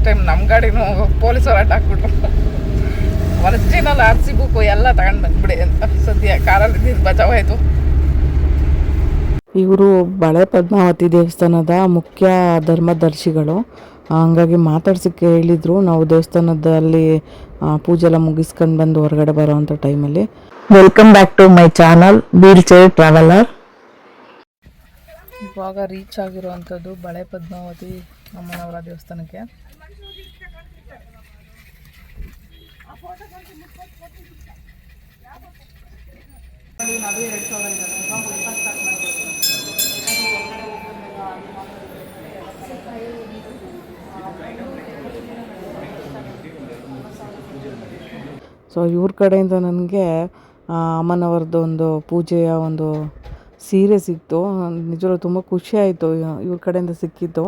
Time ನಮ್ಮ ಗಾಡಿನೂ ಪೊಲೀಸರು ಅಡ್ಡಾಕ್ಬಿಟ್ರು. Original RC book ಎಲ್ಲ ತಗೊಂಡು ಬಂದ್ಬಿಡಿ ಅಂತ. ಸದ್ಯ ಕಾರಲ್ಲಿ ಬಚಾವಾಯಿತು. ಇವರು ಬಳೆ ಪದ್ಮಾವತಿ ದೇವಸ್ಥಾನದ ಮುಖ್ಯ ಧರ್ಮದರ್ಶಿಗಳು. ಹಂಗಾಗಿ ಮಾತಾಡ್ಸೋಕ್ಕೆ ಹೇಳಿದರು. ನಾವು ದೇವಸ್ಥಾನದಲ್ಲಿ ಪೂಜೆ ಎಲ್ಲ ಮುಗಿಸ್ಕೊಂಡು ಬಂದು ಹೊರಗಡೆ ಬರೋವಂಥ ಟೈಮಲ್ಲಿ. Welcome back to my channel wheelchair traveller. ಇವಾಗ ರೀಚ್ ಆಗಿರುವಂಥದ್ದು ಬಳೆ ಪದ್ಮಾವತಿ ಅಮ್ಮನವರ ದೇವಸ್ಥಾನಕ್ಕೆ. ಸೊ ಇವ್ರ ಕಡೆಯಿಂದ ನನಗೆ ಅಮ್ಮನವ್ರದ್ದು ಒಂದು ಪೂಜೆಯ ಒಂದು ಸೀರೆ ಸಿಕ್ತು. ನಿಜವಾಗ್ಲೂ ತುಂಬ ಖುಷಿ ಆಯಿತು ಇವ್ರ ಕಡೆಯಿಂದ ಸಿಕ್ಕಿತ್ತು.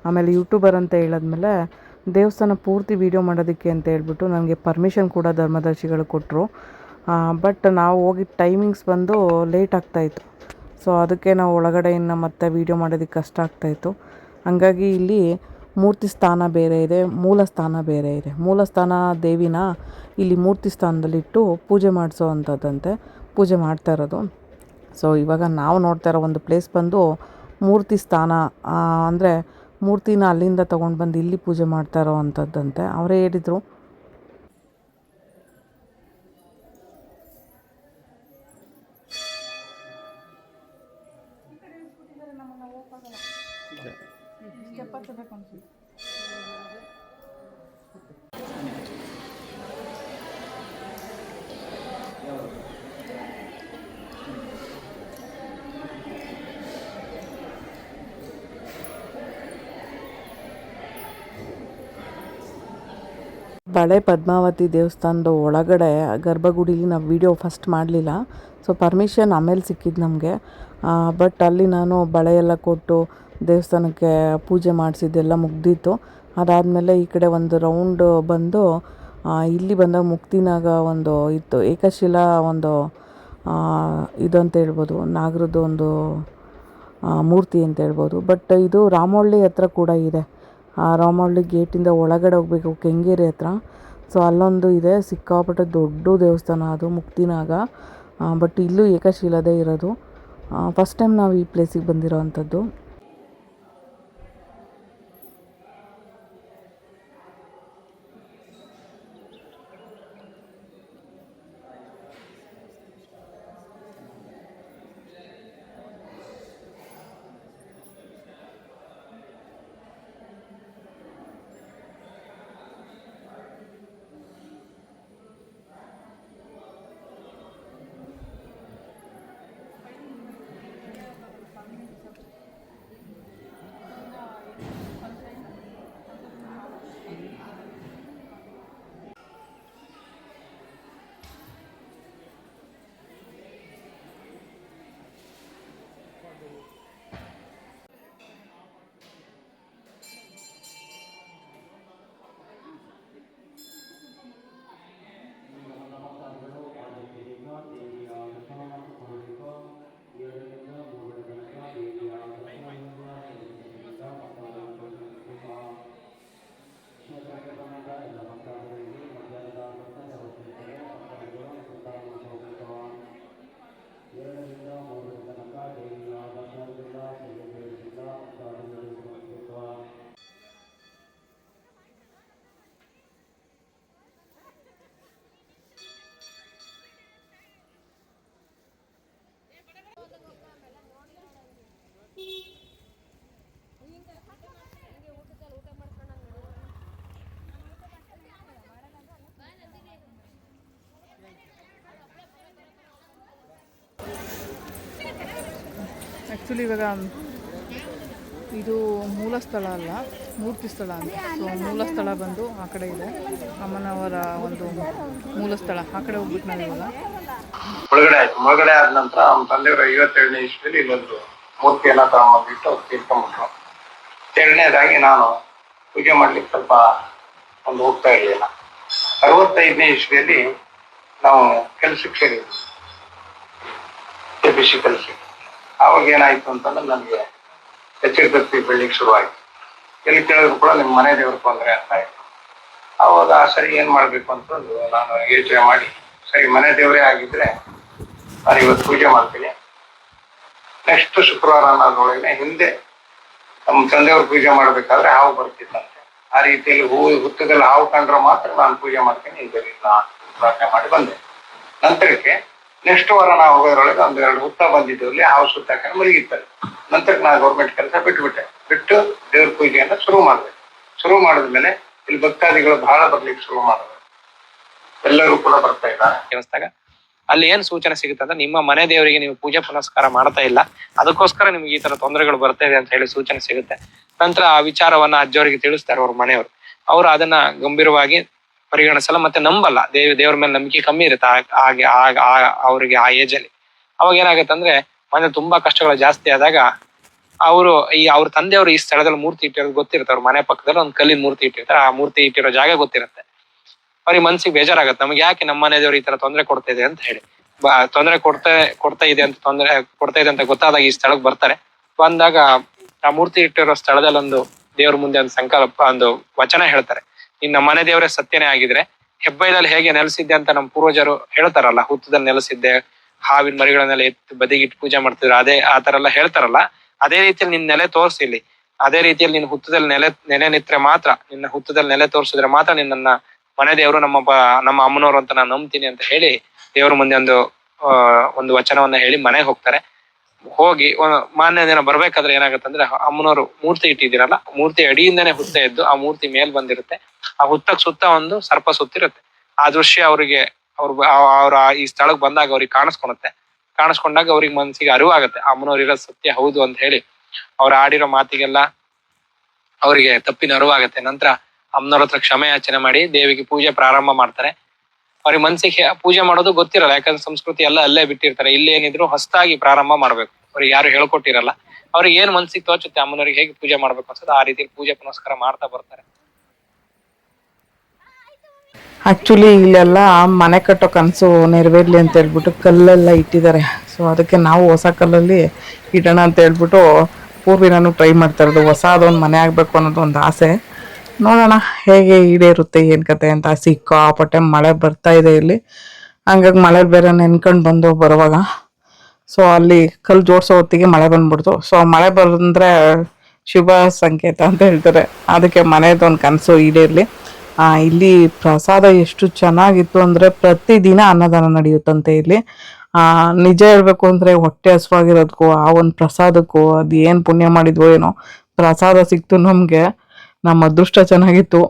ಆಮೇಲೆ ಯೂಟ್ಯೂಬರ್ ಅಂತ ಹೇಳಿದ್ಮೇಲೆ ದೇವಸ್ಥಾನ ಪೂರ್ತಿ ವೀಡಿಯೋ ಮಾಡೋದಕ್ಕೆ ಅಂತ ಹೇಳ್ಬಿಟ್ಟು ನನಗೆ ಪರ್ಮಿಷನ್ ಕೂಡ ಧರ್ಮದರ್ಶಿಗಳು ಕೊಟ್ಟರು. ಬಟ್ ನಾವು ಹೋಗಿದ್ದ ಟೈಮಿಂಗ್ಸ್ ಬಂದು ಲೇಟ್ ಆಗ್ತಾಯಿತ್ತು. ಸೊ ಅದಕ್ಕೆ ನಾವು ಒಳಗಡೆ ಇನ್ನು ಮತ್ತೆ ವೀಡಿಯೋ ಮಾಡೋದಕ್ಕೆ ಕಷ್ಟ ಆಗ್ತಾಯಿತ್ತು. ಹಂಗಾಗಿ ಇಲ್ಲಿ ಮೂರ್ತಿ ಸ್ಥಾನ ಬೇರೆ ಇದೆ, ಮೂಲ ಸ್ಥಾನ ಬೇರೆ ಇದೆ. ಮೂಲ ಸ್ಥಾನ ದೇವಿನ ಇಲ್ಲಿ ಮೂರ್ತಿ ಸ್ಥಾನದಲ್ಲಿಟ್ಟು ಪೂಜೆ ಮಾಡಿಸೋ ಅಂಥದ್ದಂತೆ ಪೂಜೆ ಮಾಡ್ತಾ ಇರೋದು. ಸೊ ಇವಾಗ ನಾವು ನೋಡ್ತಾ ಇರೋ ಒಂದು ಪ್ಲೇಸ್ ಬಂದು ಮೂರ್ತಿ ಸ್ಥಾನ, ಅಂದರೆ ಮೂರ್ತಿನ ಅಲ್ಲಿಂದ ತೊಗೊಂಡು ಬಂದು ಇಲ್ಲಿ ಪೂಜೆ ಮಾಡ್ತಾ ಇರೋ ಅಂಥದ್ದಂತೆ. ಅವರೇ ಹೇಳಿದರು. ಬಳೆ ಪದ್ಮಾವತಿ ದೇವಸ್ಥಾನದ ಒಳಗಡೆ ಗರ್ಭಗುಡಿಲಿ ನಾವು ವೀಡಿಯೋ ಫಸ್ಟ್ ಮಾಡಲಿಲ್ಲ. ಸೊ ಪರ್ಮಿಷನ್ ಆಮೇಲೆ ಸಿಕ್ಕಿದ್ದು ನಮಗೆ. ಬಟ್ ಅಲ್ಲಿ ನಾನು ಬಳೆ ಎಲ್ಲ ಕೊಟ್ಟು ದೇವಸ್ಥಾನಕ್ಕೆ ಪೂಜೆ ಮಾಡಿಸಿದ್ದೆಲ್ಲ ಮುಗ್ದಿತ್ತು. ಅದಾದಮೇಲೆ ಈ ಕಡೆ ಒಂದು ರೌಂಡ್ ಬಂದು ಇಲ್ಲಿ ಬಂದಾಗ ಮುಕ್ತಿನಾಗ ಒಂದು ಇತ್ತು, ಏಕಶಿಲಾ ಒಂದು ಇದು ಅಂತ ಹೇಳ್ಬೋದು, ನಾಗರದ್ದು ಒಂದು ಮೂರ್ತಿ ಅಂತ ಹೇಳ್ಬೋದು. ಬಟ್ ಇದು ರಾಮವಳ್ಳಿ ಹತ್ರ ಕೂಡ ಇದೆ. ರಾಮವಳ್ಳಿ ಗೇಟಿಂದ ಒಳಗಡೆ ಹೋಗಬೇಕು ಕೆಂಗೇರಿ ಹತ್ರ. ಸೊ ಅಲ್ಲೊಂದು ಇದೆ, ಸಿಕ್ಕಾಪಟ್ಟೆ ದೊಡ್ಡ ದೇವಸ್ಥಾನ ಅದು ಮುಕ್ತಿನಾಗ. ಬಟ್ ಇಲ್ಲೂ ಏಕಶಿಲದೇ ಇರೋದು. ಫಸ್ಟ್ ಟೈಮ್ ನಾವು ಈ ಪ್ಲೇಸಿಗೆ ಬಂದಿರೋ ಅಂಥದ್ದು. ಆ್ಯಕ್ಚುಲಿ ಇವಾಗ ಇದು ಮೂಲ ಸ್ಥಳ ಅಲ್ಲ, ಮೂರ್ತಿ ಸ್ಥಳ ಅಂತ. ಸೊ ಮೂಲ ಸ್ಥಳ ಬಂದು ಆ ಕಡೆ ಇದೆ, ಅಮ್ಮನವರ ಒಂದು ಮೂಲ ಸ್ಥಳ. ಆ ಕಡೆ ಹೋಗ್ಬಿಟ್ಟು ನಾವು ಇವಾಗ ಮುಳುಗಡೆ ಆಯ್ತು. ಮುಳುಗಡೆ ಆದ ನಂತರ ನಮ್ಮ ತಂದೆಯವರು 57ನೇ ಇಸ್ವಿಯಲ್ಲಿ ಇಲ್ಲೊಂದು ಮೂರ್ತಿಯನ್ನ ತಗೊಂಡ್ಬಿಟ್ಟು ತೀರ್ಕೊಂಡ್ಬಿಟ್ರು. 7ನೇದಾಗಿ ನಾನು ಪೂಜೆ ಮಾಡ್ಲಿಕ್ಕೆ ಸ್ವಲ್ಪ ಒಂದು ಹೋಗ್ತಾ ಇರಲಿಲ್ಲ. 65ನೇ ಇಸ್ವಿಯಲ್ಲಿ ನಾವು ಕೆಲ್ಸಕ್ಕೆ ಸೇರಿದ್ವಿ, KBC ಕೆಲಸಕ್ಕೆ. ಆವಾಗ ಏನಾಯ್ತು ಅಂತಂದ್ರೆ ನನಗೆ ಹೆಚ್ಚಿಗೆ ಬೆಳಿಗ್ಗೆ ಶುರುವಾಯಿತು. ಎಲ್ಲಿ ಕೇಳಿದ್ರು ಕೂಡ ನಿಮ್ಮ ಮನೆ ದೇವ್ರ ತೊಂದರೆ ಅಂತ ಇತ್ತು. ಅವಾಗ ಸರಿ ಏನ್ ಮಾಡ್ಬೇಕು ಅಂತಂದು ನಾನು ಯೋಚನೆ ಮಾಡಿ, ಸರಿ ಮನೆ ದೇವರೇ ಆಗಿದ್ರೆ ನಾನು ಇವತ್ತು ಪೂಜೆ ಮಾಡ್ತೀನಿ, ನೆಕ್ಸ್ಟ್ ಶುಕ್ರವಾರ ಅನ್ನೋದ್ರೊಳಗೆ ಹಿಂದೆ ನಮ್ಮ ತಂದೆಯವ್ರ ಪೂಜೆ ಮಾಡ್ಬೇಕಾದ್ರೆ ಹಾವು ಬರ್ತಿತ್ತಂತೆ. ಆ ರೀತಿಯಲ್ಲಿ ಹುತ್ತದಲ್ಲಿ ಹಾವು ಕಂಡ್ರೆ ಮಾತ್ರ ನಾನು ಪೂಜೆ ಮಾಡ್ತೀನಿ, ಇದರಿಂದ ಪ್ರಾರ್ಥನೆ ಮಾಡಿ ಬಂದೆ. ನಂತರಕ್ಕೆ ನೆಕ್ಸ್ಟ್ ವಾರ ನಾವು ಹೋಗೋದ್ರೊಳಗೆ 1-2 ಹುತ್ತ ಬಂದಿದ್ದರಲ್ಲಿ ಹಾವು ಸುತ್ತಾಕೊಂಡು ಮಲಗಿತ್ತಲ್ಲಿ. ನಂತರಕ್ಕೆ ನಾನು ಗೌರ್ಮೆಂಟ್ ಕೆಲಸ ಬಿಟ್ಟು ದೇವ್ರ ಪೂಜೆಯನ್ನ ಶುರು ಮಾಡಿದೆ. ಶುರು ಮಾಡಿದ್ಮೇಲೆ ಇಲ್ಲಿ ಭಕ್ತಾದಿಗಳು ಬಹಳ ಬರ್ಲಿಕ್ಕೆ ಶುರು ಮಾಡಿದ್ರು. ಎಲ್ಲರೂ ಕೂಡ ಬರ್ತಾ ಇದ್ದಾರೆ. ದೇವಸ್ಥಾನ ಅಲ್ಲಿ ಏನ್ ಸೂಚನೆ ಸಿಗುತ್ತೆ ಅಂದ್ರೆ, ನಿಮ್ಮ ಮನೆ ದೇವರಿಗೆ ನೀವು ಪೂಜೆ ಪುನಸ್ಕಾರ ಮಾಡ್ತಾ ಇಲ್ಲ, ಅದಕ್ಕೋಸ್ಕರ ನಿಮ್ಗೆ ಈ ತರ ತೊಂದರೆಗಳು ಬರ್ತಾ ಇದೆ ಅಂತ ಹೇಳಿ ಸೂಚನೆ ಸಿಗುತ್ತೆ. ನಂತರ ಆ ವಿಚಾರವನ್ನ ಅಜ್ಜವರಿಗೆ ತಿಳಿಸ್ತಾರೆ ಅವ್ರ ಮನೆಯವರು. ಅವರು ಅದನ್ನ ಗಂಭೀರವಾಗಿ ಪರಿಗಣಿಸಲ್ಲ, ಮತ್ತೆ ನಂಬಲ್ಲ. ದೇವ್ರ ಮೇಲೆ ನಂಬಿಕೆ ಕಮ್ಮಿ ಇರುತ್ತೆ ಹಾಗೆ ಅವರಿಗೆ ಆ ಏಜ್ ಅಲ್ಲಿ. ಅವಾಗ ಏನಾಗುತ್ತೆ ಅಂದ್ರೆ, ಮನೆ ತುಂಬಾ ಕಷ್ಟಗಳು ಜಾಸ್ತಿ ಆದಾಗ ಅವ್ರ ತಂದೆಯವರು ಈ ಸ್ಥಳದಲ್ಲಿ ಮೂರ್ತಿ ಇಟ್ಟಿರೋದು ಗೊತ್ತಿರುತ್ತೆ. ಅವ್ರ ಮನೆ ಪಕ್ಕದಲ್ಲಿ ಒಂದು ಕಲ್ಲಿನ ಮೂರ್ತಿ ಇಟ್ಟಿರ್ತಾರೆ. ಆ ಮೂರ್ತಿ ಇಟ್ಟಿರೋ ಜಾಗ ಗೊತ್ತಿರುತ್ತೆ. ಅವ್ರಿಗೆ ಮನ್ಸಿಗೆ ಬೇಜಾರಾಗತ್ತೆ, ನಮ್ಗೆ ಯಾಕೆ ನಮ್ಮ ಮನೆ ದೇವ್ರು ಈ ತರ ತೊಂದರೆ ಕೊಡ್ತಾ ಇದೆ ಅಂತ ಹೇಳಿ. ತೊಂದರೆ ಕೊಡ್ತಾ ಇದೆ ಅಂತ ಗೊತ್ತಾದಾಗ ಈ ಸ್ಥಳಕ್ಕೆ ಬರ್ತಾರೆ. ಬಂದಾಗ ಆ ಮೂರ್ತಿ ಇಟ್ಟಿರೋ ಸ್ಥಳದಲ್ಲಿ ಒಂದು ದೇವ್ರ ಮುಂದೆ ಒಂದು ಸಂಕಲ್ಪ, ಒಂದು ವಚನ ಹೇಳ್ತಾರೆ. ಇನ್ ನಮ್ಮ ಮನೆ ದೇವರೇ ಸತ್ಯನೇ ಆಗಿದ್ರೆ ಹೆಬ್ಬೈಲಲ್ಲಿ ಹೇಗೆ ನೆಲೆಸಿದ್ದೆ ಅಂತ ನಮ್ಮ ಪೂರ್ವಜರು ಹೇಳ್ತಾರಲ್ಲ, ಹುತ್ತದಲ್ಲಿ ನೆಲೆಸಿದ್ದೆ, ಹಾವಿನ ಮರಿಗಳನ್ನೆಲ್ಲ ಎತ್ತು ಬದಿಗಿಟ್ಟು ಪೂಜೆ ಮಾಡ್ತಿದ್ರು, ಆ ತರ ಎಲ್ಲ ಹೇಳ್ತಾರಲ್ಲ, ಅದೇ ರೀತಿಯಲ್ಲಿ ನಿನ್ ನೆಲೆ ತೋರಿಸಿಲ್ಲಿ. ಅದೇ ರೀತಿಯಲ್ಲಿ ನಿನ್ನ ಹುತ್ತದಲ್ಲಿ ನೆಲೆ ನಿತ್ರೆ ಮಾತ್ರ, ನಿನ್ನ ಹುತ್ತದಲ್ಲಿ ನೆಲೆ ತೋರಿಸಿದ್ರೆ ಮಾತ್ರ ನಿನ್ನ ಮನೆ ದೇವರು ನಮ್ಮ ಅಮ್ಮನವರು ಅಂತ ನಾನು ನಂಬ್ತೀನಿ ಅಂತ ಹೇಳಿ ದೇವ್ರ ಮುಂದೆ ಒಂದು ವಚನವನ್ನ ಹೇಳಿ ಮನೆಗೆ ಹೋಗ್ತಾರೆ. ಹೋಗಿ ಮಾನ್ಯ ದಿನ ಬರ್ಬೇಕಾದ್ರೆ ಏನಾಗತ್ತಂದ್ರೆ, ಅಮ್ಮನವರು ಮೂರ್ತಿ ಇಟ್ಟಿದ್ದೀರಲ್ಲ, ಮೂರ್ತಿ ಅಡಿಯಿಂದಾನೆ ಹುತ್ತ ಎದ್ದು ಆ ಮೂರ್ತಿ ಮೇಲ್ ಬಂದಿರುತ್ತೆ. ಆ ಹುತ್ತಕ್ ಸುತ್ತ ಒಂದು ಸರ್ಪ ಸುತ್ತಿರುತ್ತೆ. ಆ ದೃಶ್ಯ ಅವ್ರ ಈ ಸ್ಥಳಕ್ಕೆ ಬಂದಾಗ ಅವ್ರಿಗೆ ಕಾಣಿಸ್ಕೊಂಡಾಗ ಅವ್ರಿಗೆ ಮನ್ಸಿಗೆ ಅರಿವಾಗತ್ತೆ, ಅಮ್ಮನವ್ರು ಇರೋದು ಸತ್ಯ ಹೌದು ಅಂತ ಹೇಳಿ. ಅವ್ರು ಆಡಿರೋ ಮಾತಿಗೆಲ್ಲ ಅವರಿಗೆ ತಪ್ಪಿನ ಅರಿವಾಗತ್ತೆ. ನಂತರ ಅಮ್ಮನವ್ರ ಹತ್ರ ಕ್ಷಮೆ ಯಾಚನೆ ಮಾಡಿ ದೇವಿಗೆ ಪೂಜೆ ಪ್ರಾರಂಭ ಮಾಡ್ತಾರೆ. ಅವ್ರಿಗೆ ಮನ್ಸಿಗೆ ಪೂಜೆ ಮಾಡೋದು ಗೊತ್ತಿರಲ್ಲ, ಯಾಕಂದ್ರೆ ಸಂಸ್ಕೃತಿ ಎಲ್ಲ ಅಲ್ಲೇ ಬಿಟ್ಟಿರ್ತಾರೆ. ಇಲ್ಲಿ ಏನಿದ್ರು ಹೊಸದಾಗಿ ಪ್ರಾರಂಭ ಮಾಡ್ಬೇಕು, ಅವ್ರಿಗೆ ಯಾರು ಹೇಳ್ಕೊಟ್ಟಿರಲ್ಲ. ಅವ್ರಿಗೆ ಏನ್ ಮನ್ಸಿಗೆ ತೋಚುತ್ತೆ ಅಮ್ಮನವ್ರಿಗೆ ಹೇಗೆ ಪೂಜೆ ಮಾಡ್ಬೇಕು ಅನ್ಸುತ್ತೆ, ಆ ರೀತಿ ಪೂಜೆ ಪುನಸ್ಕಾರ ಮಾಡ್ತಾ ಬರ್ತಾರೆ. ಆ್ಯಕ್ಚುಲಿ ಇಲ್ಲೆಲ್ಲ ಮನೆ ಕಟ್ಟೋ ಕನಸು ನೆರವೇರ್ಲಿ ಅಂತ ಹೇಳ್ಬಿಟ್ಟು ಕಲ್ಲೆಲ್ಲ ಇಟ್ಟಿದ್ದಾರೆ. ಸೊ ಅದಕ್ಕೆ ನಾವು ಹೊಸ ಕಲ್ಲಲ್ಲಿ ಇಡೋಣ ಅಂತ ಹೇಳ್ಬಿಟ್ಟು ಪೂರ್ವಿನೂ ಟ್ರೈ ಮಾಡ್ತಾ ಇರೋದು. ಹೊಸದೊಂದು ಮನೆ ಆಗಬೇಕು ಅನ್ನೋದು ಒಂದು ಆಸೆ. ನೋಡೋಣ ಹೇಗೆ ಈಡೇರುತ್ತೆ ಏನು ಕತೆ ಅಂತ. ಸಿಕ್ಕಾಪಟ್ಟೆ ಮಳೆ ಬರ್ತಾ ಇದೆ ಇಲ್ಲಿ, ಹಂಗಾಗಿ ಮಳೆ ಬೇರೆ ನೆನ್ಕೊಂಡು ಬರುವಾಗ ಸೊ ಅಲ್ಲಿ ಕಲ್ಲು ಜೋಡಿಸೋ ಹೊತ್ತಿಗೆ ಮಳೆ ಬಂದ್ಬಿಡ್ತು. ಸೊ ಮಳೆ ಬಂದರೆ ಶುಭ ಸಂಕೇತ ಅಂತ ಹೇಳ್ತಾರೆ. ಅದಕ್ಕೆ ಮನೆಯದೊಂದು ಕನಸು ಈಡೇರಲಿ. ಇಲ್ಲಿ ಪ್ರಸಾದ ಎಷ್ಟು ಚೆನ್ನಾಗಿತ್ತು ಅಂದರೆ, ಪ್ರತಿದಿನ ಅನ್ನದಾನ ನಡೆಯುತ್ತಂತೆ ಇಲ್ಲಿ. ನಿಜ ಹೇಳ್ಬೇಕು ಅಂದರೆ ಹೊಟ್ಟೆ ಹಸುವಾಗಿರೋದಕ್ಕೂ ಆ ಒಂದು ಪ್ರಸಾದಕ್ಕೂ ಅದು ಏನು ಪುಣ್ಯ ಮಾಡಿದ್ವೋ ಏನೋ, ಪ್ರಸಾದ ಸಿಕ್ತು ನಮಗೆ, ನಮ್ಮ ಅದೃಷ್ಟ ಚೆನ್ನಾಗಿತ್ತು.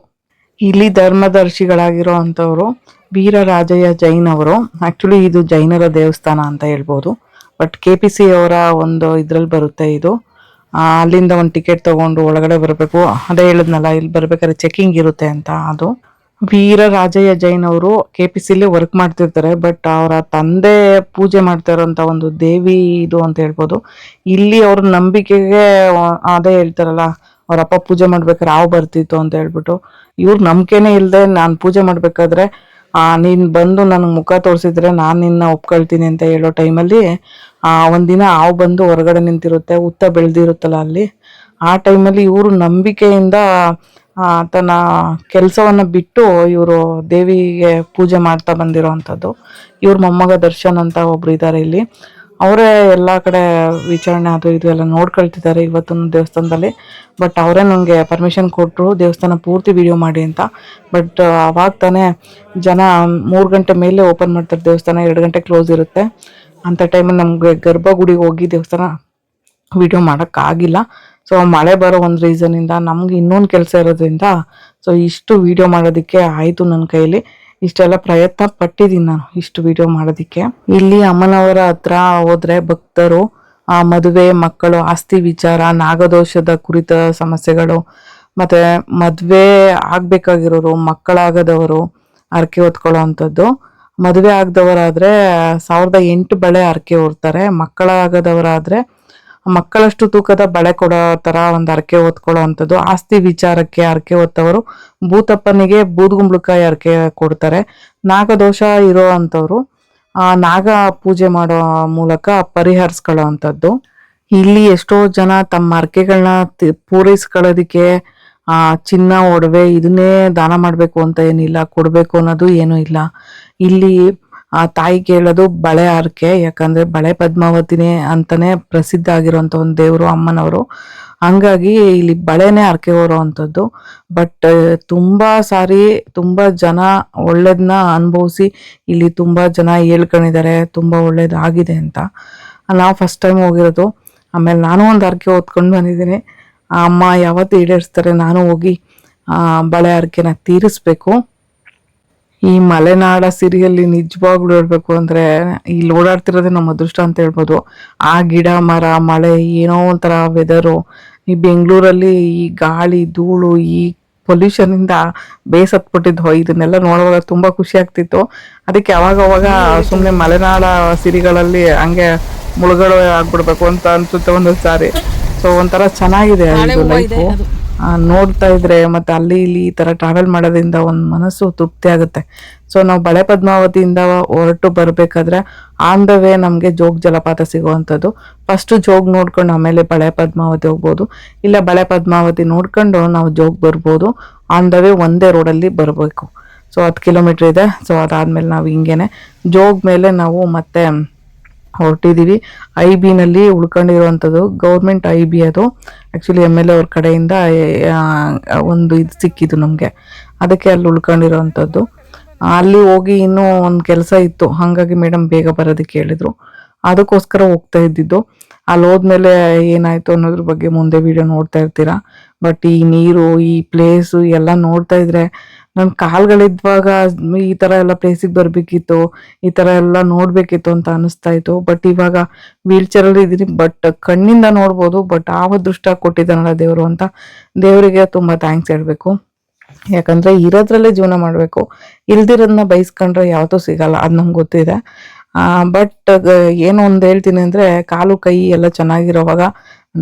ಇಲ್ಲಿ ಧರ್ಮದರ್ಶಿಗಳಾಗಿರೋ ಅಂಥವ್ರು ವೀರರಾಜಯ್ಯ ಜೈನ್ ಅವರು. ಆ್ಯಕ್ಚುಲಿ ಇದು ಜೈನರ ದೇವಸ್ಥಾನ ಅಂತ ಹೇಳ್ಬೋದು, ಬಟ್ KPC ಅವರ ಒಂದು ಇದ್ರಲ್ಲಿ ಬರುತ್ತೆ ಇದು. ಅಲ್ಲಿಂದ ಒಂದು ಟಿಕೆಟ್ ತೊಗೊಂಡು ಒಳಗಡೆ ಬರಬೇಕು. ಅದೇ ಹೇಳಿದ್ನಲ್ಲ, ಇಲ್ಲಿ ಬರ್ಬೇಕಾದ್ರೆ ಚೆಕಿಂಗ್ ಇರುತ್ತೆ ಅಂತ. ಅದು ವೀರರಾಜಯ್ಯ ಜೈನ್ ಅವರು KPCಲಿ ವರ್ಕ್ ಮಾಡ್ತಿರ್ತಾರೆ, ಬಟ್ ಅವರ ತಂದೆ ಪೂಜೆ ಮಾಡ್ತಾ ಇರೋಂಥ ಒಂದು ದೇವಿ ಇದು ಅಂತ ಹೇಳ್ಬೋದು. ಇಲ್ಲಿ ಅವ್ರ ನಂಬಿಕೆಗೆ ಅದೇ ಹೇಳ್ತಾರಲ್ಲ, ಅವರಪ್ಪ ಪೂಜೆ ಮಾಡ್ಬೇಕಾದ್ರೆ ಹಾವು ಬರ್ತಿತ್ತು ಅಂತ ಹೇಳ್ಬಿಟ್ಟು, ಇವ್ರ ನಂಬಿಕೆನೇ ಇಲ್ಲದೆ ನಾನು ಪೂಜೆ ಮಾಡ್ಬೇಕಾದ್ರೆ ನೀನು ಬಂದು ನನಗೆ ಮುಖ ತೋರಿಸಿದ್ರೆ ನಾನು ನಿನ್ನ ಒಪ್ಕೊಳ್ತೀನಿ ಅಂತ ಹೇಳೋ ಟೈಮಲ್ಲಿ ಒಂದಿನ ಹಾವು ಬಂದು ಹೊರಗಡೆ ನಿಂತಿರುತ್ತೆ, ಹುತ್ತ ಬೆಳೆದಿರುತ್ತಲ್ಲ ಅಲ್ಲಿ. ಆ ಟೈಮಲ್ಲಿ ಇವರು ನಂಬಿಕೆಯಿಂದ ತನ್ನ ಕೆಲಸವನ್ನು ಬಿಟ್ಟು ಇವರು ದೇವಿಗೆ ಪೂಜೆ ಮಾಡ್ತಾ ಬಂದಿರೋ ಅಂಥದ್ದು. ಇವ್ರ ಮೊಮ್ಮಗ ದರ್ಶನ್ ಅಂತ ಒಬ್ರು ಇದ್ದಾರೆ ಇಲ್ಲಿ. ಅವರೇ ಎಲ್ಲ ಕಡೆ ವಿಚಾರಣೆ ಅದು ಇದು ಎಲ್ಲ ನೋಡ್ಕೊಳ್ತಿದ್ದಾರೆ ಇವತ್ತೊಂದು ದೇವಸ್ಥಾನದಲ್ಲಿ. ಬಟ್ ಅವರೇ ನನಗೆ ಪರ್ಮಿಷನ್ ಕೊಟ್ಟರು ದೇವಸ್ಥಾನ ಪೂರ್ತಿ ವಿಡಿಯೋ ಮಾಡಿ ಅಂತ. ಬಟ್ ಅವಾಗ ತಾನೇ ಜನ 3 ಗಂಟೆ ಮೇಲೆ ಓಪನ್ ಮಾಡ್ತಾರೆ ದೇವಸ್ಥಾನ, 2 ಗಂಟೆ ಕ್ಲೋಸ್ ಇರುತ್ತೆ. ಅಂಥ ಟೈಮಲ್ಲಿ ನಮಗೆ ಗರ್ಭಗುಡಿಗೆ ಹೋಗಿ ದೇವಸ್ಥಾನ ವಿಡಿಯೋ ಮಾಡೋಕ್ಕಾಗಿಲ್ಲ. ಸೊ ಮಳೆ ಬರೋ ಒಂದು ರೀಸನಿಂದ, ನಮ್ಗೆ ಇನ್ನೊಂದು ಕೆಲಸ ಇರೋದ್ರಿಂದ ಸೊ ಇಷ್ಟು ವಿಡಿಯೋ ಮಾಡೋದಕ್ಕೆ ಆಯಿತು ನನ್ನ ಕೈಯಲ್ಲಿ. ಇಷ್ಟೆಲ್ಲ ಪ್ರಯತ್ನ ಪಟ್ಟಿದ್ದೀನಿ ನಾನು ಇಷ್ಟು ವಿಡಿಯೋ ಮಾಡೋದಕ್ಕೆ. ಇಲ್ಲಿ ಅಮ್ಮನವರ ಹತ್ರ ಹೋದ್ರೆ ಭಕ್ತರು ಮದುವೆ, ಮಕ್ಕಳು, ಆಸ್ತಿ ವಿಚಾರ, ನಾಗದೋಷದ ಕುರಿತ ಸಮಸ್ಯೆಗಳು, ಮತ್ತು ಮದುವೆ ಆಗಬೇಕಾಗಿರೋರು, ಮಕ್ಕಳಾಗದವರು ಹರಕೆ ಹೊತ್ಕೊಳ್ಳೋ ಅಂಥದ್ದು. ಮದುವೆ ಆಗದವರಾದರೆ 1008 ಬಳೆ ಹರಕೆ ಹೊರ್ತಾರೆ. ಮಕ್ಕಳಾಗದವರಾದರೆ ಮಕ್ಕಳಷ್ಟು ತೂಕದ ಬಳೆ ಕೊಡೋ ಥರ ಒಂದು ಹರಕೆ ಹೊತ್ಕೊಳ್ಳೋ ಅಂಥದ್ದು. ಆಸ್ತಿ ವಿಚಾರಕ್ಕೆ ಹರಕೆ ಹೊತ್ತವರು ಭೂತಪ್ಪನಿಗೆ ಬೂದುಗುಂಬಳಕಾಯಿ ಹರಕೆ ಕೊಡ್ತಾರೆ. ನಾಗದೋಷ ಇರೋ ಅಂಥವ್ರು ನಾಗ ಪೂಜೆ ಮಾಡೋ ಮೂಲಕ ಪರಿಹರಿಸ್ಕೊಳ್ಳೋ ಅಂಥದ್ದು. ಇಲ್ಲಿ ಎಷ್ಟೋ ಜನ ತಮ್ಮ ಹರಕೆಗಳನ್ನ ಪೂರೈಸ್ಕೊಳ್ಳೋದಕ್ಕೆ ಚಿನ್ನ ಒಡವೆ ಇದನ್ನೇ ದಾನ ಮಾಡಬೇಕು ಅಂತ ಏನಿಲ್ಲ, ಕೊಡಬೇಕು ಅನ್ನೋದು ಏನೂ ಇಲ್ಲ. ಇಲ್ಲಿ ತಾಯಿ ಕೇಳೋದು ಬಳೆ ಹರಕೆ, ಯಾಕಂದರೆ ಬಳೆ ಪದ್ಮಾವತಿನೇ ಅಂತಲೇ ಪ್ರಸಿದ್ಧ ಆಗಿರೋಂಥ ಒಂದು ದೇವರು ಅಮ್ಮನವರು. ಹಂಗಾಗಿ ಇಲ್ಲಿ ಬಳೆನೇ ಹರಕೆ ಹೊರೋ ಅಂಥದ್ದು. ಬಟ್ ತುಂಬ ಸಾರಿ ತುಂಬ ಜನ ಒಳ್ಳೇದನ್ನ ಅನುಭವಿಸಿ ಇಲ್ಲಿ ತುಂಬ ಜನ ಹೇಳ್ಕೊಂಡಿದ್ದಾರೆ ತುಂಬ ಒಳ್ಳೇದಾಗಿದೆ ಅಂತ. ನಾವು ಫಸ್ಟ್ ಟೈಮ್ ಹೋಗಿರೋದು. ಆಮೇಲೆ ನಾನು ಒಂದು ಹರಕೆ ಹೊತ್ಕೊಂಡು ಬಂದಿದ್ದೀನಿ. ಅಮ್ಮ ಯಾವತ್ತು ಈಡೇರಿಸ್ತಾರೆ, ನಾನು ಹೋಗಿ ಬಳೆ ಹರಕೆನ ತೀರಿಸ್ಬೇಕು. ಈ ಮಲೆನಾಡ ಸಿರಿಯಲ್ಲಿ ನಿಜವಾಗ್ಲೂ ಹೇಳ್ಬೇಕು ಅಂದರೆ ಇಲ್ಲಿ ಓಡಾಡ್ತಿರೋದೇ ನಮ್ಮ ಅದೃಷ್ಟ ಅಂತ ಹೇಳ್ಬೋದು. ಆ ಗಿಡ ಮರ ಮಳೆ ಏನೋ ಒಂಥರ ವೆದರು. ಈ ಬೆಂಗಳೂರಲ್ಲಿ ಈ ಗಾಳಿ ಧೂಳು ಈ ಪೊಲ್ಯೂಷನಿಂದ ಬೇಸತ್ಬಿಟ್ಟಿದ್ವು. ಇದನ್ನೆಲ್ಲ ನೋಡುವಾಗ ತುಂಬ ಖುಷಿ ಆಗ್ತಿತ್ತು. ಅದಕ್ಕೆ ಅವಾಗವಾಗ ಸುಮ್ಮನೆ ಮಲೆನಾಡ ಸಿರಿಗಳಲ್ಲಿ ಹಂಗೆ ಮುಳುಗಡೆ ಆಗ್ಬಿಡ್ಬೇಕು ಅಂತ ಅನ್ಸುತ್ತೆ ಒಂದೊಂದು ಸಾರಿ. ಸೊ ಒಂಥರ ಚೆನ್ನಾಗಿದೆ ಅದು ಲೈಫು. ನೋಡ್ತಾ ಇದ್ರೆ ಮತ್ತೆ ಅಲ್ಲಿ ಇಲ್ಲಿ ಈ ಥರ ಟ್ರಾವೆಲ್ ಮಾಡೋದ್ರಿಂದ ಒಂದು ಮನಸ್ಸು ತೃಪ್ತಿ ಆಗುತ್ತೆ. ಸೊ ನಾವು ಬಳೆ ಪದ್ಮಾವತಿಯಿಂದ ಹೊರಟು ಬರಬೇಕಾದ್ರೆ ಆನ್ ದ ವೇ ನಮಗೆ ಜೋಗ್ ಜಲಪಾತ ಸಿಗುವಂಥದ್ದು. ಫಸ್ಟು ಜೋಗ್ ನೋಡ್ಕೊಂಡು ಆಮೇಲೆ ಬಳೆ ಪದ್ಮಾವತಿ ಹೋಗ್ಬೋದು, ಇಲ್ಲ ಬಳೆ ಪದ್ಮಾವತಿ ನೋಡ್ಕೊಂಡು ನಾವು ಜೋಗ್ ಬರ್ಬೋದು. ಆನ್ ದ ವೇ ಒಂದೇ ರೋಡಲ್ಲಿ ಬರಬೇಕು. ಸೊ 10 ಕಿಲೋಮೀಟ್ರ್ ಇದೆ. ಸೊ ಅದಾದಮೇಲೆ ನಾವು ಹಿಂಗೇನೆ ಜೋಗ್ ಮೇಲೆ ನಾವು ಮತ್ತೆ ಹೊರಟಿದ್ದೀವಿ. IB ಉಳ್ಕೊಂಡಿರುವಂಥದ್ದು ಗೌರ್ಮೆಂಟ್ IB ಅದು. ಆ್ಯಕ್ಚುಲಿ MLA ಅವ್ರ ಕಡೆಯಿಂದ ಒಂದು ಇದು ಸಿಕ್ಕಿದ್ದು ನಮಗೆ, ಅದಕ್ಕೆ ಅಲ್ಲಿ ಉಳ್ಕೊಂಡಿರೋವಂಥದ್ದು. ಅಲ್ಲಿ ಹೋಗಿ ಇನ್ನೂ ಒಂದು ಕೆಲಸ ಇತ್ತು, ಹಾಗಾಗಿ ಮೇಡಮ್ ಬೇಗ ಬರೋದಕ್ಕೆ ಹೇಳಿದರು. ಅದಕ್ಕೋಸ್ಕರ ಹೋಗ್ತಾ ಇದ್ದಿದ್ದು. ಅಲ್ಲಿ ಹೋದ್ಮೇಲೆ ಏನಾಯಿತು ಅನ್ನೋದ್ರ ಬಗ್ಗೆ ಮುಂದೆ ವಿಡಿಯೋ ನೋಡ್ತಾ ಇರ್ತೀರಾ. ಬಟ್ ಈ ನೀರು ಈ ಪ್ಲೇಸು ಎಲ್ಲ ನೋಡ್ತಾ ಇದ್ರೆ ನನ್ನ ಕಾಲ್ಗಳಿದ್ವಾಗ ಈ ಥರ ಎಲ್ಲ ಪ್ಲೇಸಿಗೆ ಬರಬೇಕಿತ್ತು, ಈ ಥರ ಎಲ್ಲ ನೋಡಬೇಕಿತ್ತು ಅಂತ ಅನಿಸ್ತಾ ಇತ್ತು. ಬಟ್ ಇವಾಗ ವೀಲ್ಚೇರಲ್ಲಿ ಇದ್ದೀನಿ, ಬಟ್ ಕಣ್ಣಿಂದ ನೋಡ್ಬೋದು. ಬಟ್ ಆ ಅದೃಷ್ಟ ಕೊಟ್ಟಿದ್ದಾನಲ್ಲ ದೇವರು ಅಂತ ದೇವರಿಗೆ ತುಂಬ ಥ್ಯಾಂಕ್ಸ್ ಹೇಳಬೇಕು. ಯಾಕಂದರೆ ಇರೋದ್ರಲ್ಲೇ ಜೀವನ ಮಾಡಬೇಕು, ಇಲ್ದಿರೋದನ್ನ ಬಯಸ್ಕೊಂಡ್ರೆ ಯಾವತ್ತೂ ಸಿಗಲ್ಲ, ಅದು ನಮ್ಗೆ ಗೊತ್ತಿದೆ. ಬಟ್ ಏನು ಒಂದು ಹೇಳ್ತೀನಿ ಅಂದರೆ ಕಾಲು ಕೈ ಎಲ್ಲ ಚೆನ್ನಾಗಿರೋವಾಗ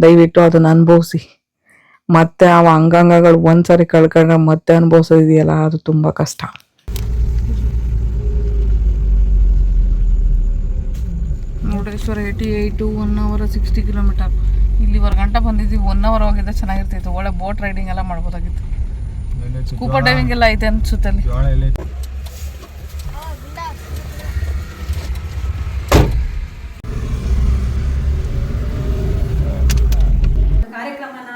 ದಯವಿಟ್ಟು ಅದನ್ನು ಅನುಭವಿಸಿ. ಮತ್ತೆ ಅವ ಅಂಗಾಂಗಗಳು ಒಂದ್ಸರಿ ಕಳ್ಕೊಂಡ್ರೆ ಮತ್ತೆ ಅನುಭವಿಸೋದಿದೆಯಲ್ಲ, ಅದು ತುಂಬ ಕಷ್ಟ. Murudeshwar 88 1 hour 60 kilometre. ಇಲ್ಲಿವರೆಗೆ ಗಂಟ ಬಂದಿದ್ದೀವಿ. 1 hour ಹೋಗಿದ್ದೆ ಚೆನ್ನಾಗಿರ್ತಿತ್ತು. ಒಳ್ಳೆ ಬೋಟ್ ರೈಡಿಂಗ್ ಎಲ್ಲ ಮಾಡ್ಬೋದಾಗಿತ್ತು. ಸ್ಕೂಬಾ ಡೈವಿಂಗ್ ಎಲ್ಲ ಐತೆ ಅನ್ಸುತ್ತೆ ಅಲ್ಲಿ. ಕಾರ್ಯಕ್ರಮನ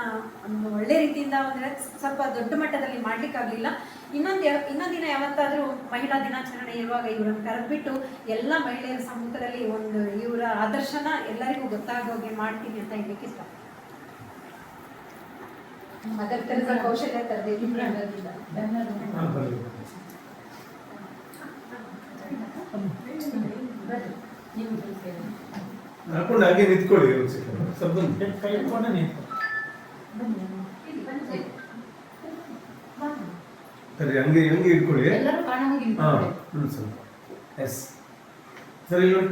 ಒಂದು ಒಳ್ಳೆ ರೀತಿಯಿಂದ ಅಂದರೆ ಸ್ವಲ್ಪ ದೊಡ್ಡ ಮಟ್ಟದಲ್ಲಿ ಮಾಡ್ಲಿಕ್ಕಾಗಲಿಲ್ಲ. ಇನ್ನೊಂದು ದಿನ ಯಾವತ್ತಾದರೂ ಮಹಿಳಾ ದಿನಾಚರಣೆ ಇರುವಾಗ ಇವರನ್ನು ಕರೆದ್ಬಿಟ್ಟು ಎಲ್ಲ ಮಹಿಳೆಯರ ಸಮ್ಮುಖದಲ್ಲಿ ಒಂದು ಇವರ ಆದರ್ಶನ ಎಲ್ಲರಿಗೂ ಗೊತ್ತಾಗೋಗೆ ಮಾಡ್ತೀನಿ ಅಂತ ಹೇಳಲಿಕ್ಕೆ ಇಷ್ಟ. ಮದರ್ ತೆರೆಸಾ ಕೌಶಲ್ಯ ತರಬೇತಿ ಹಾಕೊಂಡು ಹಾಗೆ ನಿಂತ್ಕೊಳ್ಳಿ. ಸರಿ, ಹಂಗೆ ಹಂಗೆ ಇಟ್ಕೊಳ್ಳಿ. ಸರಿ ನೋಡಿ.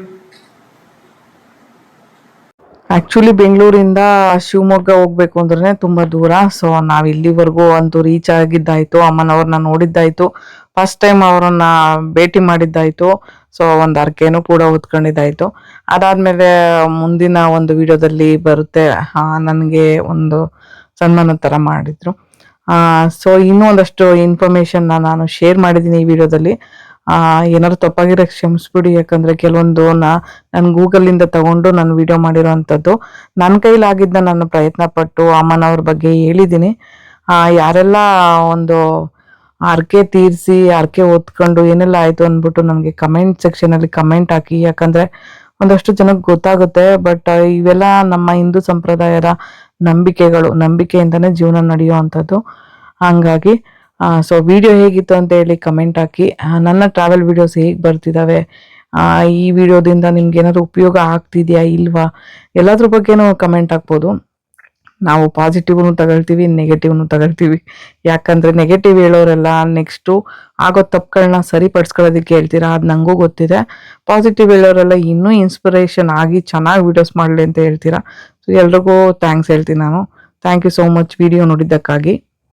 ಆ್ಯಕ್ಚುಲಿ ಬೆಂಗಳೂರಿಂದ ಶಿವಮೊಗ್ಗ ಹೋಗ್ಬೇಕು ಅಂದ್ರೆ ತುಂಬ ದೂರ. ಸೊ ನಾವು ಇಲ್ಲಿವರೆಗೂ ಅಂತೂ ರೀಚ್ ಆಗಿದ್ದಾಯಿತು, ಅಮ್ಮನವ್ರನ್ನ ನೋಡಿದ್ದಾಯಿತು, ಫಸ್ಟ್ ಟೈಮ್ ಅವರನ್ನ ಭೇಟಿ ಮಾಡಿದ್ದಾಯಿತು. ಸೊ ಒಂದು ಹರಕೆನೂ ಕೂಡ ಹೊತ್ಕೊಂಡಿದ್ದಾಯಿತು. ಅದಾದಮೇಲೆ ಮುಂದಿನ ಒಂದು ವಿಡಿಯೋದಲ್ಲಿ ಬರುತ್ತೆ, ನನಗೆ ಒಂದು ಸನ್ಮಾನ ಥರ ಮಾಡಿದರು. ಸೊ ಇನ್ನೂ ಒಂದಷ್ಟು ಇನ್ಫಾರ್ಮೇಷನ್ನ ನಾನು ಶೇರ್ ಮಾಡಿದ್ದೀನಿ ಈ ವಿಡಿಯೋದಲ್ಲಿ. ಏನಾದ್ರು ತಪ್ಪಾಗಿರೋ ಕ್ಷಮಿಸ್ಬಿಡಿ. ಯಾಕಂದರೆ ಕೆಲವೊಂದು ನಾನು ಗೂಗಲಿಂದ ತಗೊಂಡು ನಾನು ವಿಡಿಯೋ ಮಾಡಿರೋವಂಥದ್ದು. ನನ್ನ ಕೈಲಾಗಿದ್ದ ನಾನು ಪ್ರಯತ್ನ ಪಟ್ಟು ಅಮ್ಮನವ್ರ ಬಗ್ಗೆ ಹೇಳಿದ್ದೀನಿ. ಯಾರೆಲ್ಲ ಒಂದು ಹರಕೆ ತೀರಿಸಿ ಹರಕೆ ಹೊತ್ಕೊಂಡು ಏನೆಲ್ಲ ಆಯಿತು ಅಂದ್ಬಿಟ್ಟು ನನಗೆ ಕಮೆಂಟ್ ಸೆಕ್ಷನಲ್ಲಿ ಕಮೆಂಟ್ ಹಾಕಿ. ಯಾಕಂದರೆ ಒಂದಷ್ಟು ಜನಕ್ಕೆ ಗೊತ್ತಾಗುತ್ತೆ. ಬಟ್ ಇವೆಲ್ಲ ನಮ್ಮ ಹಿಂದೂ ಸಂಪ್ರದಾಯದ ನಂಬಿಕೆಯಿಂದನೇ ಜೀವನ ನಡೆಯೋ ಅಂಥದ್ದು. ಹಾಗಾಗಿ ಸೊ ವಿಡಿಯೋ ಹೇಗಿತ್ತು ಅಂತ ಹೇಳಿ ಕಮೆಂಟ್ ಹಾಕಿ. ನನ್ನ ಟ್ರಾವೆಲ್ ವಿಡಿಯೋಸ್ ಹೇಗೆ ಬರ್ತಿದ್ದಾವೆ, ಈ ವಿಡಿಯೋದಿಂದ ನಿಮ್ಗೆ ಏನಾದ್ರು ಉಪಯೋಗ ಆಗ್ತಿದೆಯಾ ಇಲ್ವಾ, ಎಲ್ಲದ್ರ ಬಗ್ಗೆನೂ ಕಮೆಂಟ್ ಹಾಕ್ಬೋದು. ನಾವು ಪಾಸಿಟಿವ್ನು ತಗೊಳ್ತೀವಿ, ನೆಗೆಟಿವ್ನು ತಗೊಳ್ತೀವಿ. ಯಾಕಂದರೆ ನೆಗೆಟಿವ್ ಹೇಳೋರೆಲ್ಲ ನೆಕ್ಸ್ಟು ಆಗೋ ತಪ್ಪುಗಳನ್ನ ಸರಿಪಡಿಸ್ಕೊಳ್ಳೋದಕ್ಕೆ ಹೇಳ್ತೀರಾ, ಅದು ನನಗೂ ಗೊತ್ತಿದೆ. ಪಾಸಿಟಿವ್ ಹೇಳೋರೆಲ್ಲ ಇನ್ನೂ ಇನ್ಸ್ಪಿರೇಷನ್ ಆಗಿ ಚೆನ್ನಾಗಿ ವೀಡಿಯೋಸ್ ಮಾಡಲಿ ಅಂತ ಹೇಳ್ತೀರಾ. ಸೊ ಎಲ್ರಿಗೂ ಥ್ಯಾಂಕ್ಸ್ ಹೇಳ್ತೀನಿ ನಾನು. Thank you so much video ನೋಡಿದ್ದಕ್ಕಾಗಿ.